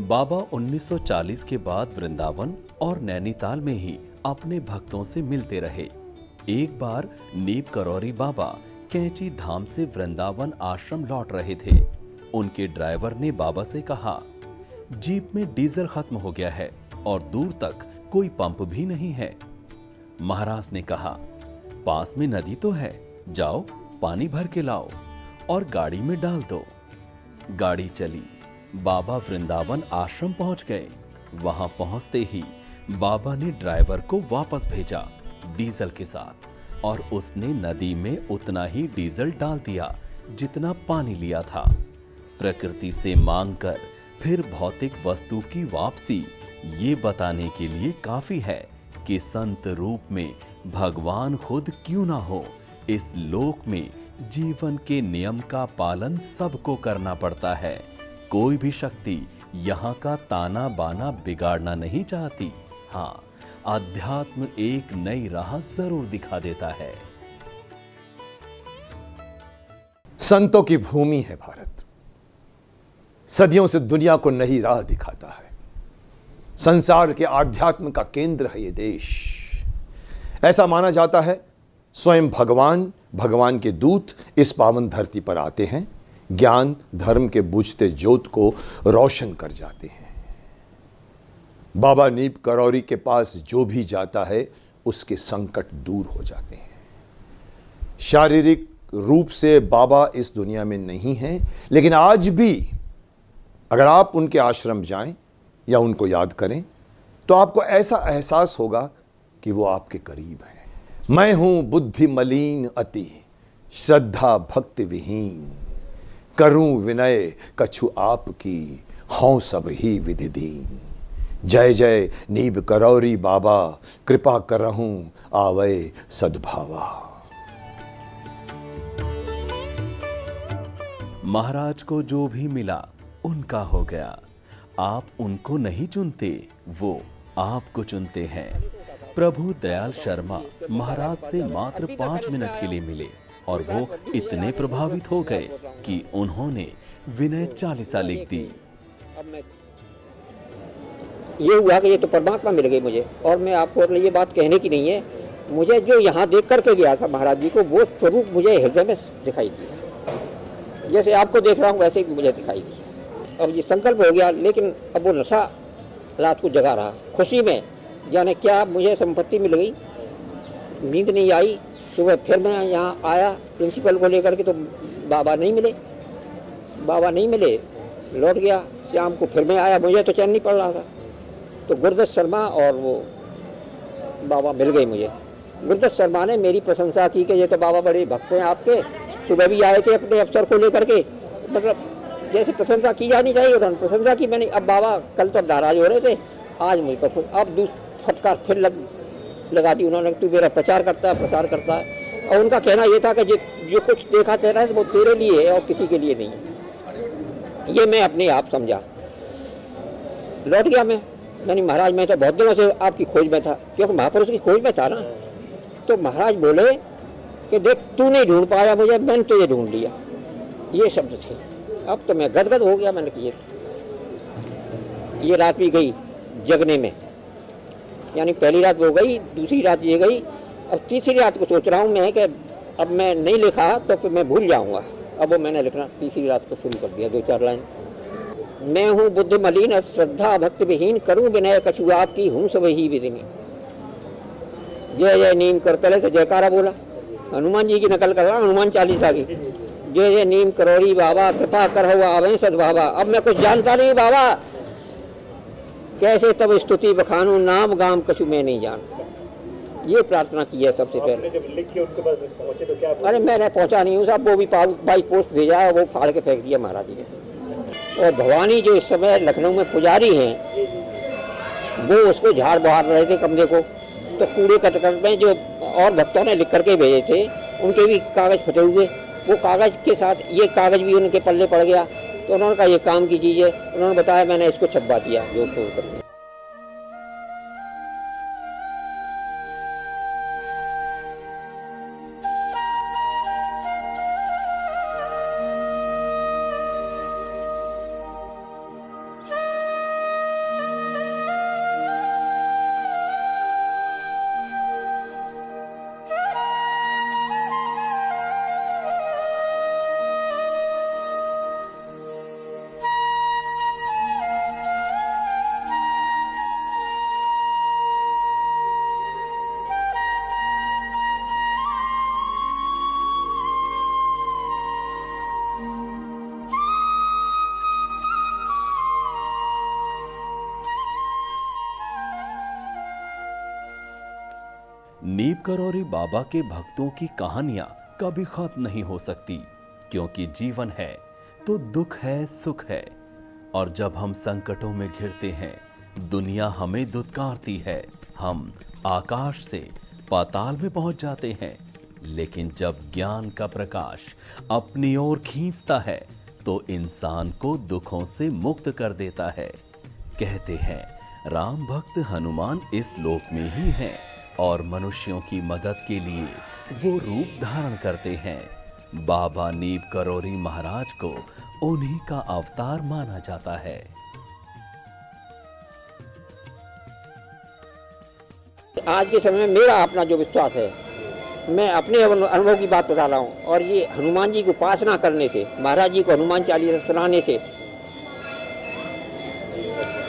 बाबा 1940 के बाद वृंदावन और नैनीताल में ही अपने भक्तों से मिलते रहे। एक बार नीब करौरी बाबा कैंची धाम से वृंदावन आश्रम लौट रहे थे। उनके ड्राइवर ने बाबा से कहा, जीप में डीजल खत्म हो गया है और दूर तक कोई पंप भी नहीं है। महाराज ने कहा, पास में नदी तो है, जाओ पानी भर के लाओ और गाड़ी में डाल दो। गाड़ी चली। बाबा वृंदावन आश्रम पहुंच गए। वहां पहुंचते ही बाबा ने ड्राइवर को वापस भेजा डीजल के साथ और उसने नदी में उतना ही डीजल डाल दिया जितना पानी लिया था। प्रकृति से मांगकर फिर भौतिक वस्तु की वापसी ये बताने के लिए काफी है कि संत रूप में भगवान खुद क्यों ना हो। इस लोक में जीवन के नियम का पालन सबको करना पड़ता है। कोई भी शक्ति यहाँ का ताना बाना बिगाड़ना नहीं चाहती। हाँ, अध्यात्म एक नई राह जरूर दिखा देता है। संतों की भूमि है भारत। सदियों से दुनिया को नई राह दिखाता है। संसार के आध्यात्म का केंद्र है ये देश। ऐसा माना जाता है स्वयं भगवान के दूत इस पावन धरती पर आते हैं, ज्ञान धर्म के बुझते ज्योत को रोशन कर जाते हैं। बाबा नीब करौरी के पास जो भी जाता है उसके संकट दूर हो जाते हैं। शारीरिक रूप से बाबा इस दुनिया में नहीं हैं, लेकिन आज भी अगर आप उनके आश्रम जाएं या उनको याद करें तो आपको ऐसा एहसास होगा कि वो आपके करीब हैं। मैं हूं बुद्धि मलिन अति, श्रद्धा भक्ति विहीन, करूं विनय कछु आपकी, हों सब ही विधि दीन। जय जय नीब करौरी बाबा, कृपा करहूं आवे सद्भावा। महाराज को जो भी मिला उनका हो गया। आप उनको नहीं चुनते, वो आपको चुनते हैं। प्रभु दयाल शर्मा महाराज से मात्र 5 मिनट के लिए मिले और वो इतने प्रभावित हो गए कि उन्होंने विनय चालीसा लिख दी। ये हुआ कि ये तो परमात्मा मिल गई मुझे, और मैं आपको ये बात कहने की नहीं है, मुझे जो यहाँ देख करके गया था महाराज जी को, वो स्वरूप मुझे हृदय में दिखाई दिया। जैसे आपको देख रहा हूँ वैसे ही मुझे दिखाई दिया। अब ये संकल्प हो गया, लेकिन अब वो नशा रात को जगा रहा खुशी में, जाने क्या मुझे संपत्ति मिल गई, नींद नहीं आई। सुबह फिर मैं यहाँ आया प्रिंसिपल को लेकर के, तो बाबा नहीं मिले, लौट गया। शाम को फिर मैं आया, मुझे तो चैन नहीं पड़ रहा था, तो गुरुदत्त शर्मा और वो बाबा मिल गए मुझे। गुरुदत्त शर्मा ने मेरी प्रशंसा की कि ये तो बाबा बड़े भक्त हैं आपके, सुबह भी आए थे अपने अफसर को लेकर के, मतलब जैसे प्रशंसा की जानी चाहिए उन्होंने प्रशंसा की। मैंने अब बाबा कल तो नाराज हो रहे थे, आज मुझ पर अब फटकार फिर लगा दी उन्होंने, तू मेरा प्रचार करता है। और उनका कहना ये था कि जो कुछ देखा तेरा है वो तेरे लिए है और किसी के लिए नहीं। ये मैं अपने आप समझा। लौट गया मैंने महाराज मैं तो बहुत दिनों से आपकी खोज में था, क्योंकि महापुरुष की खोज में था ना। तो महाराज बोले कि देख तू नहीं ढूंढ पाया मुझे, मैंने तुझे ढूंढ लिया। ये शब्द थे। अब तो मैं गदगद हो गया। मैंने कि ये रात भी गई जगने में, यानी पहली रात वो गई, दूसरी रात ये गई, अब तीसरी रात को सोच रहा हूँ मैं कि अब मैं नहीं लिखा तो फिर मैं भूल जाऊँगा। अब वो मैंने लिखना तीसरी रात को शुरू कर दिया, 2-4 लाइन। मैं हूँ बुद्धि मलिन श्रद्धा भक्ति विहीन, करूँ विनय कछु आपकी, हूँ सब ही विधि में। जय जय नीम कर, पहले तो जयकारा बोला, हनुमान जी की नकल कर रहा, हनुमान चालीसा की। जय जय नीम करौरी बाबा, कृपा कर आवे सद्भावा। अब मैं कुछ जानता नहीं बाबा, कैसे तब स्तुति बखानू, नाम गाम कछु मैं नहीं जान। ये प्रार्थना की है सबसे पहले। जब लिख के उनके पास पहुंचे तो क्या? अरे मैंने पहुंचा नहीं हूँ साहब, वो भी बाई पोस्ट भेजा है, वो फाड़ के फेंक दिया महाराज जी ने। और भवानी जो इस समय लखनऊ में पुजारी हैं, वो उसको झाड़ बहार रहे थे कमरे को, तो कूड़े कटकर में जो और भक्तों ने लिख करके भेजे थे उनके भी कागज फटे हुए, वो कागज़ के साथ ये कागज़ भी उनके पल्ले पड़ गया। तो उन्होंने कहा ये काम की चीज़ है, उन्होंने बताया, मैंने इसको छपवा दिया जो करके। नीम करौरी बाबा के भक्तों की कहानियां कभी खत्म नहीं हो सकती, क्योंकि जीवन है तो दुख है, सुख है। और जब हम संकटों में घिरते हैं, दुनिया हमें दुत्कारती है, हम आकाश से पाताल में पहुंच जाते हैं। लेकिन जब ज्ञान का प्रकाश अपनी ओर खींचता है तो इंसान को दुखों से मुक्त कर देता है। कहते हैं राम भक्त हनुमान इस लोक में ही हैं और मनुष्यों की मदद के लिए वो रूप धारण करते हैं। बाबा नीम करौरी महाराज को उन्हीं का अवतार माना जाता है। आज के समय में मेरा अपना जो विश्वास है, मैं अपने अनुभव की बात बता रहा हूँ। और ये हनुमान जी की उपासना करने से, महाराज जी को हनुमान चालीसा सुनाने से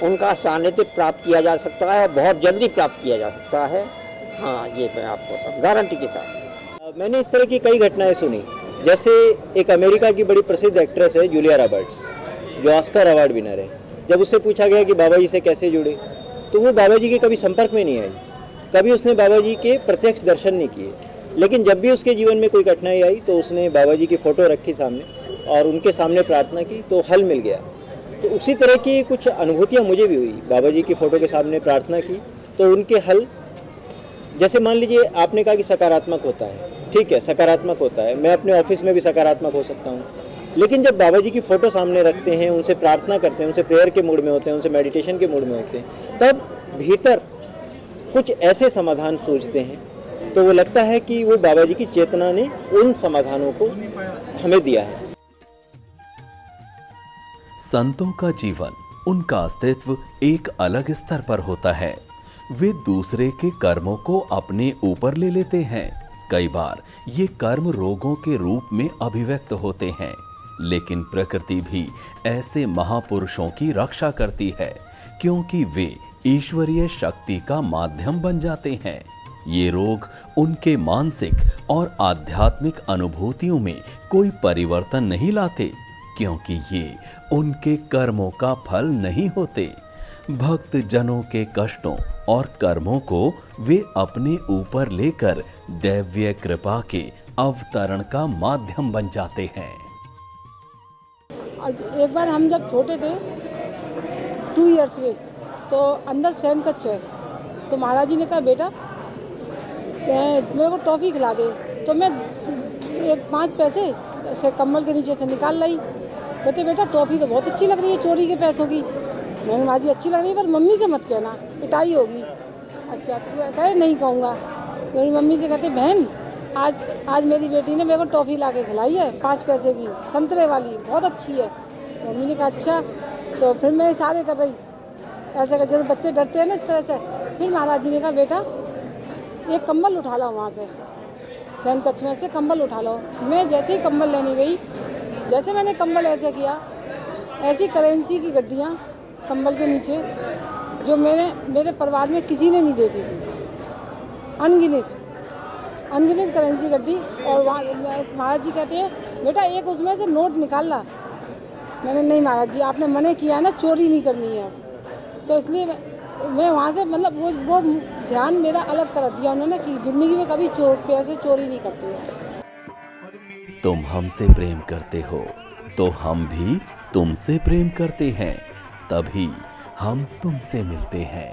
उनका सानिध्य प्राप्त किया जा सकता है, बहुत जल्दी प्राप्त किया जा सकता है। हाँ, ये मैं आपको गारंटी के साथ। मैंने इस तरह की कई घटनाएं सुनी। जैसे एक अमेरिका की बड़ी प्रसिद्ध एक्ट्रेस है जूलिया रॉबर्ट्स, जो ऑस्कर अवार्ड विनर है। जब उससे पूछा गया कि बाबा जी से कैसे जुड़े, तो वो बाबा जी के कभी संपर्क में नहीं आई, कभी उसने बाबा जी के प्रत्यक्ष दर्शन नहीं किए। लेकिन जब भी उसके जीवन में कोई कठिनाई आई तो उसने बाबा जी की फ़ोटो रखी सामने और उनके सामने प्रार्थना की, तो हल मिल गया। तो उसी तरह की कुछ अनुभूतियाँ मुझे भी हुई। बाबा जी की फ़ोटो के सामने प्रार्थना की तो उनके हल, जैसे मान लीजिए आपने कहा कि सकारात्मक होता है, ठीक है, सकारात्मक होता है, मैं अपने ऑफिस में भी सकारात्मक हो सकता हूँ। लेकिन जब बाबा जी की फ़ोटो सामने रखते हैं, उनसे प्रार्थना करते हैं, उनसे प्रेयर के मूड में होते हैं, उनसे मेडिटेशन के मूड में होते हैं, तब भीतर कुछ ऐसे समाधान सूझते हैं, तो वो लगता है कि वो बाबा जी की चेतना ने उन समाधानों को हमें दिया है। संतों का जीवन, उनका अस्तित्व एक अलग स्तर पर होता है। वे दूसरे के कर्मों को अपने ऊपर ले लेते हैं। कई बार ये कर्म रोगों के रूप में अभिव्यक्त होते हैं, लेकिन प्रकृति भी ऐसे महापुरुषों की रक्षा करती है, क्योंकि वे ईश्वरीय शक्ति का माध्यम बन जाते हैं। ये रोग उनके मानसिक और आध्यात्मिक अनुभूतियों में कोई परिवर्तन नहीं लाते, क्योंकि ये उनके कर्मों का फल नहीं होते। भक्त जनों के कष्टों और कर्मों को वे अपने ऊपर लेकर दैवीय कृपा के अवतरण का माध्यम बन जाते हैं। एक बार हम जब छोटे थे, 2 इयर्स के, तो अंदर शयन कक्ष है, तो महाराज जी ने कहा बेटा मेरे को टॉफ़ी खिला दे। तो मैं 5 पैसे ऐसे कम्बल के नीचे से निकाल लाई। कहते बेटा टॉफ़ी तो बहुत अच्छी लग रही है, चोरी के पैसों की। मैंने महाराज जी अच्छी लग रही है, पर मम्मी से मत कहना, पिटाई होगी। अच्छा, तो मैं कहे नहीं कहूँगा। मेरी मम्मी से कहते बहन आज मेरी बेटी ने मेरे को टॉफ़ी ला के खिलाई है 5 पैसे की, संतरे वाली, बहुत अच्छी है। मम्मी ने कहा अच्छा। तो फिर मैं इशारे कर रही ऐसे कर, जैसे बच्चे डरते हैं ना इस तरह से। फिर महाराज जी ने कहा बेटा एक कंबल उठा लो वहाँ से, शयन कक्ष में से कंबल उठा लो। मैं जैसे ही कंबल लेने गई, जैसे मैंने कंबल ऐसे किया, ऐसी करेंसी की गड्डियाँ कंबल के नीचे जो मेरे परिवार में किसी ने नहीं देखी थी, अनगिनत करेंसी गड्डी। और वहाँ महाराज जी कहते हैं बेटा एक उसमें से नोट निकाल ला। मैंने नहीं महाराज जी, आपने मना किया है ना, चोरी नहीं करनी है। तो इसलिए मैं वहाँ से मतलब वो ध्यान मेरा अलग कर दिया उन्होंने कि ज़िंदगी में कभी पैसे चोरी नहीं करते हैं। तुम हमसे प्रेम करते हो तो हम भी तुमसे प्रेम करते हैं, तभी हम तुमसे मिलते हैं।